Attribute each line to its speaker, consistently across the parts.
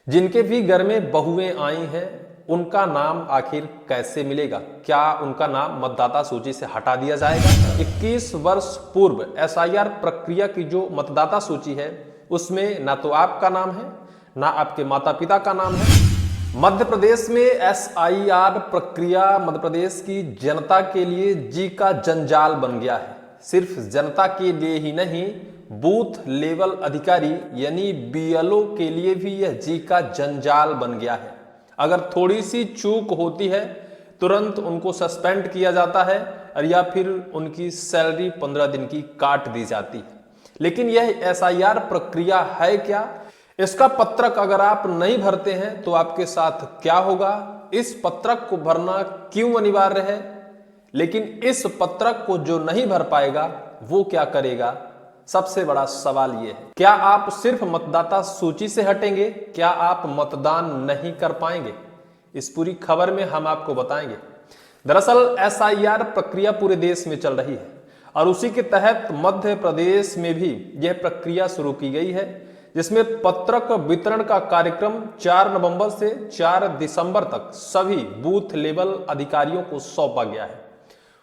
Speaker 1: जिनके भी घर में बहुएं आई हैं उनका नाम आखिर कैसे मिलेगा? क्या उनका नाम मतदाता सूची से हटा दिया जाएगा? 21 वर्ष पूर्व एसआईआर प्रक्रिया की जो मतदाता सूची है उसमें ना तो आपका नाम है ना आपके माता पिता का नाम है। मध्य प्रदेश में एसआईआर प्रक्रिया मध्य प्रदेश की जनता के लिए जी का जंजाल बन गया है। सिर्फ जनता के लिए ही नहीं, बूथ लेवल अधिकारी यानी बीएलओ के लिए भी यह जी का जंजाल बन गया है। अगर थोड़ी सी चूक होती है तुरंत उनको सस्पेंड किया जाता है और या फिर उनकी सैलरी 15 दिन की काट दी जाती है। लेकिन यह एसआईआर प्रक्रिया है क्या? इसका पत्रक अगर आप नहीं भरते हैं तो आपके साथ क्या होगा? इस पत्रक को भरना क्यों अनिवार्य है? लेकिन इस पत्रक को जो नहीं भर पाएगा वो क्या करेगा? सबसे बड़ा सवाल ये है, क्या आप सिर्फ मतदाता सूची से हटेंगे? क्या आप मतदान नहीं कर पाएंगे? इस पूरी खबर में हम आपको बताएंगे। दरअसल एसआईआर प्रक्रिया पूरे देश में चल रही है और उसी के तहत मध्य प्रदेश में भी यह प्रक्रिया शुरू की गई है, जिसमें पत्रक वितरण का कार्यक्रम 4 नवंबर से 4 दिसंबर तक सभी बूथ लेवल अधिकारियों को सौंपा गया है।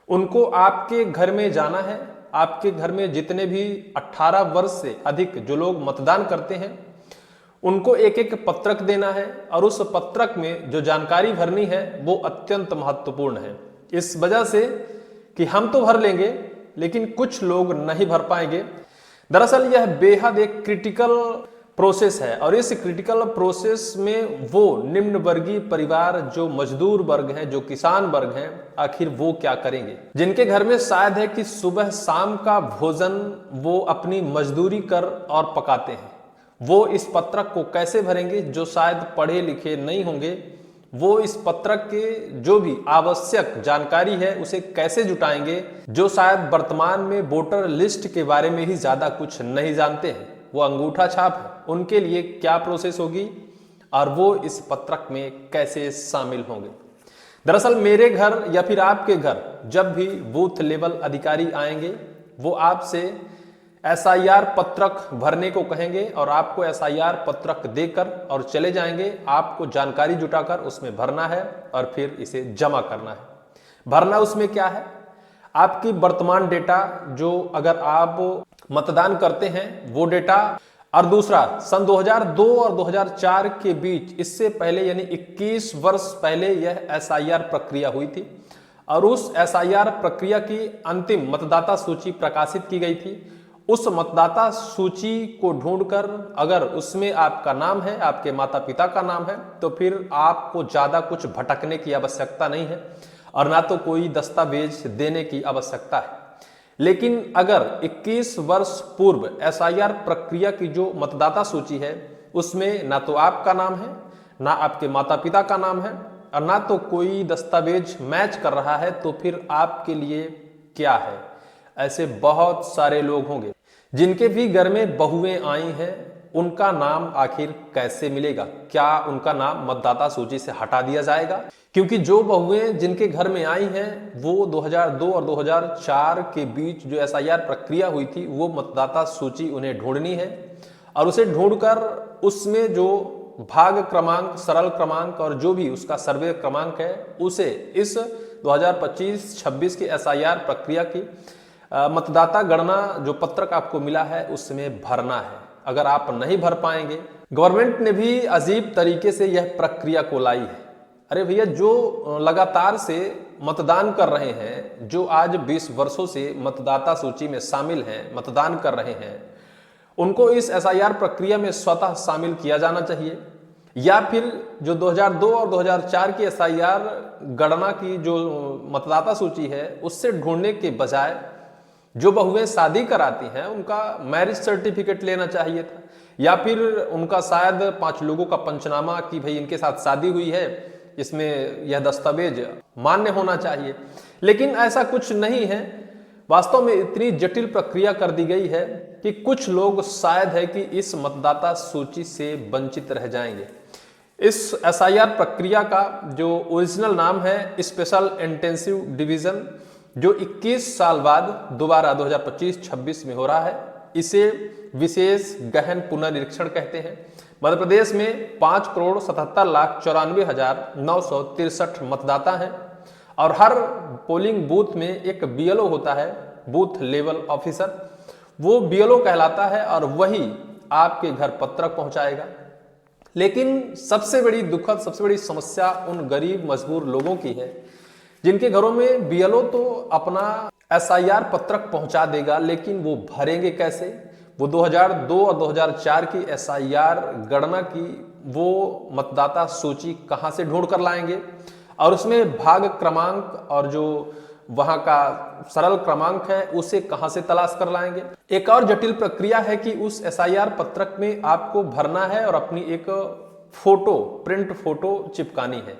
Speaker 1: उनको आपके घर में जाना है। आपके घर में जितने भी 18 वर्ष से अधिक जो लोग मतदान करते हैं उनको एक एक पत्रक देना है और उस पत्रक में जो जानकारी भरनी है वो अत्यंत महत्वपूर्ण है। इस वजह से कि हम तो भर लेंगे लेकिन कुछ लोग नहीं भर पाएंगे। दरअसल यह बेहद एक क्रिटिकल प्रोसेस है और इस क्रिटिकल प्रोसेस में वो निम्न वर्गीय परिवार जो मजदूर वर्ग हैं, जो किसान वर्ग हैं, आखिर वो क्या करेंगे? जिनके घर में शायद है कि सुबह शाम का भोजन वो अपनी मजदूरी कर और पकाते हैं, वो इस पत्रक को कैसे भरेंगे? जो शायद पढ़े लिखे नहीं होंगे वो इस पत्रक के जो भी आवश्यक जानकारी है उसे कैसे जुटाएंगे? जो शायद वर्तमान में वोटर लिस्ट के बारे में ही ज्यादा कुछ नहीं जानते हैं, वो अंगूठा छाप है, उनके लिए क्या प्रोसेस होगी और वो इस पत्रक में कैसे शामिल होंगे? दरअसल मेरे घर या फिर आपके घर जब भी बूथ लेवल अधिकारी आएंगे वो आपसे एसआईआर पत्रक भरने को कहेंगे और आपको एसआईआर पत्रक देकर और चले जाएंगे। आपको जानकारी जुटाकर उसमें भरना है और फिर इसे जमा करना है। भरना उसमें क्या है? आपकी वर्तमान डेटा जो अगर आप मतदान करते हैं वो डेटा, और दूसरा सन 2002 और 2004 के बीच, इससे पहले यानी 21 वर्ष पहले यह एसआईआर प्रक्रिया हुई थी और उस एसआईआर प्रक्रिया की अंतिम मतदाता सूची प्रकाशित की गई थी। उस मतदाता सूची को ढूंढकर अगर उसमें आपका नाम है, आपके माता पिता का नाम है, तो फिर आपको ज्यादा कुछ भटकने की आवश्यकता नहीं है और ना तो कोई दस्तावेज देने की आवश्यकता है। लेकिन अगर 21 वर्ष पूर्व एसआईआर प्रक्रिया की जो मतदाता सूची है उसमें ना तो आपका नाम है ना आपके माता पिता का नाम है और ना तो कोई दस्तावेज मैच कर रहा है, तो फिर आपके लिए क्या है? ऐसे बहुत सारे लोग होंगे जिनके भी घर में बहुएं आई हैं, उनका नाम आखिर कैसे मिलेगा? क्या उनका नाम मतदाता सूची से हटा दिया जाएगा? क्योंकि जो बहुएं जिनके घर में आई हैं वो 2002 और 2004 के बीच जो एसआईआर प्रक्रिया हुई थी वो मतदाता सूची उन्हें ढूंढनी है और उसे ढूंढकर उसमें जो भाग क्रमांक, सरल क्रमांक और जो भी उसका सर्वे क्रमांक है उसे इस 2025-26 की एसआईआर प्रक्रिया की मतदाता गणना जो पत्रक आपको मिला है उसमें भरना है। अगर आप नहीं भर पाएंगे, गवर्नमेंट ने भी अजीब तरीके से यह प्रक्रिया को लाई है। अरे भैया, जो लगातार से मतदान कर रहे हैं, जो आज 20 वर्षों से मतदाता सूची में शामिल हैं, मतदान कर रहे हैं, उनको इस एसआईआर प्रक्रिया में स्वतः शामिल किया जाना चाहिए या फिर जो 2002 और 2004 की एसआईआर गणना की जो मतदाता सूची है उससे ढूंढने के बजाय जो बहुएं शादी कराती हैं उनका मैरिज सर्टिफिकेट लेना चाहिए था या फिर उनका शायद 5 लोगों का पंचनामा कि भाई इनके साथ शादी हुई है, इसमें यह दस्तावेज मान्य होना चाहिए। लेकिन ऐसा कुछ नहीं है। वास्तव में इतनी जटिल प्रक्रिया कर दी गई है कि कुछ लोग शायद है कि इस मतदाता सूची से वंचित रह जाएंगे। इस एसआईआर प्रक्रिया का जो ओरिजिनल नाम है स्पेशल इंटेंसिव डिवीजन, जो 21 साल बाद दोबारा 2025-26 में हो रहा है, इसे विशेष गहन पुनर्निरीक्षण कहते हैं। मध्य प्रदेश में 5,77,94,963 मतदाता हैं और हर पोलिंग बूथ में एक बीएलओ होता है, बूथ लेवल ऑफिसर। वो बीएलओ कहलाता है और वही आपके घर पत्रक पहुंचाएगा। लेकिन सबसे बड़ी दुखद, सबसे बड़ी समस्या उन गरीब मजबूर लोगों की है जिनके घरों में बीएलओ तो अपना एसआईआर पत्रक पहुंचा देगा, लेकिन वो भरेंगे कैसे? वो 2002 और 2004 की एसआईआर गणना की वो मतदाता सूची कहां से ढूंढ कर लाएंगे और उसमें भाग क्रमांक और जो वहां का सरल क्रमांक है उसे कहां से तलाश कर लाएंगे? एक और जटिल प्रक्रिया है कि उस एसआईआर पत्रक में आपको भरना है और अपनी एक फोटो, प्रिंट फोटो चिपकानी है।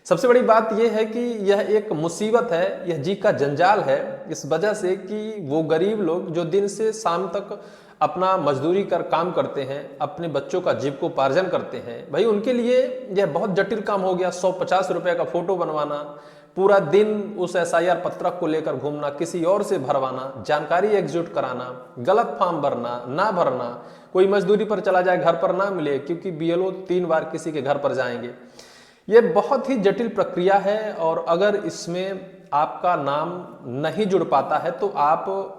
Speaker 1: सबसे बड़ी बात यह है कि यह एक मुसीबत है, यह जी का जंजाल है, इस वजह से कि वो गरीब लोग जो दिन से शाम तक अपना मजदूरी कर काम करते हैं, अपने बच्चों का जीविकोपार्जन करते हैं, भाई उनके लिए यह बहुत जटिल काम हो गया। 150 रुपए का फोटो बनवाना, पूरा दिन उस एसआईआर पत्रक को लेकर घूमना, किसी और से भरवाना, जानकारी एग्जीक्यूट कराना, गलत फॉर्म भरना, ना भरना, कोई मजदूरी पर चला जाए घर पर ना मिले क्योंकि बीएलओ 3 बार किसी के घर पर जाएंगे। ये बहुत ही जटिल प्रक्रिया है और अगर इसमें आपका नाम नहीं जुड़ पाता है तो आप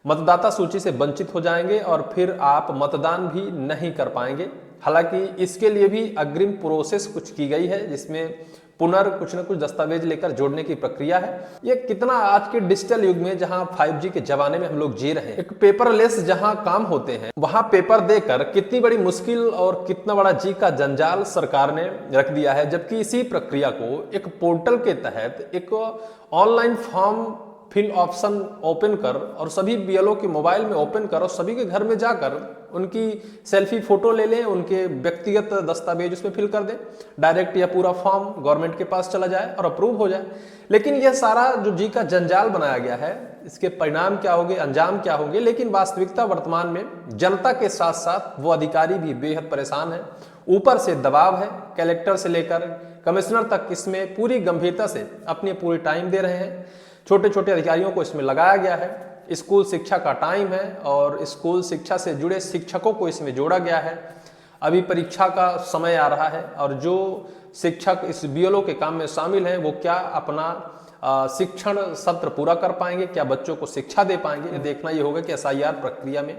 Speaker 1: मतदाता सूची से वंचित हो जाएंगे और फिर आप मतदान भी नहीं कर पाएंगे। हालांकि इसके लिए भी अग्रिम प्रोसेस कुछ की गई है जिसमें कुछ न कुछ दस्तावेज लेकर जोड़ने की प्रक्रिया है। ये कितना आज के डिजिटल युग में जहां 5G के जमाने में हम लोग जी रहे हैं, एक पेपरलेस जहां काम होते हैं वहां पेपर देकर कितनी बड़ी मुश्किल और कितना बड़ा जी का जंजाल सरकार ने रख दिया है। जबकि इसी प्रक्रिया को एक पोर्टल के तहत एक online form fill option open कर और सभी बीएलओ के मोबाइल में ओपन कर और सभी के घर में जाकर उनकी सेल्फी फोटो ले लें, उनके व्यक्तिगत दस्तावेज उसमें फिल कर दें, डायरेक्ट या पूरा फॉर्म गवर्नमेंट के पास चला जाए और अप्रूव हो जाए। लेकिन यह सारा जो जी का जंजाल बनाया गया है, इसके परिणाम क्या होंगे, अंजाम क्या होंगे? लेकिन वास्तविकता वर्तमान में जनता के साथ साथ वो अधिकारी भी बेहद परेशान है। ऊपर से दबाव है, कलेक्टर से लेकर कमिश्नर तक इसमें पूरी गंभीरता से अपनी पूरी टाइम दे रहे हैं। छोटे छोटे अधिकारियों को इसमें लगाया गया है। स्कूल शिक्षा का टाइम है और स्कूल शिक्षा से जुड़े शिक्षकों को इसमें जोड़ा गया है। अभी परीक्षा का समय आ रहा है और जो शिक्षक इस बीएलओ के काम में शामिल हैं वो क्या अपना शिक्षण सत्र पूरा कर पाएंगे, क्या बच्चों को शिक्षा दे पाएंगे? देखना ये होगा कि एसआईआर प्रक्रिया में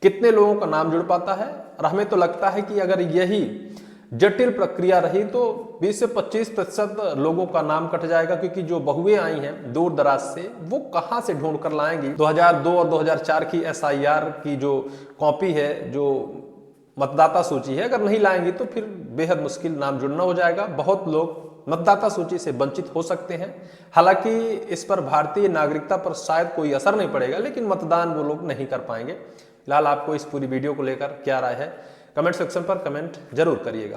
Speaker 1: कितने लोगों का नाम जुड़ पाता है। और हमें तो लगता है कि अगर यही जटिल प्रक्रिया रही तो 20 से 25% लोगों का नाम कट जाएगा, क्योंकि जो बहुएं आई हैं दूर दराज से वो कहां से ढूंढ कर लाएंगी? 2002 और 2004 की एसआईआर की जो कॉपी है, जो मतदाता सूची है, अगर नहीं लाएंगी तो फिर बेहद मुश्किल नाम जुड़ना हो जाएगा। बहुत लोग मतदाता सूची से वंचित हो सकते हैं। हालांकि इस पर भारतीय नागरिकता पर शायद कोई असर नहीं पड़ेगा, लेकिन मतदान वो लोग नहीं कर पाएंगे। फिलहाल आपको इस पूरी वीडियो को लेकर क्या राय है, कमेंट सेक्शन पर कमेंट जरूर करिएगा।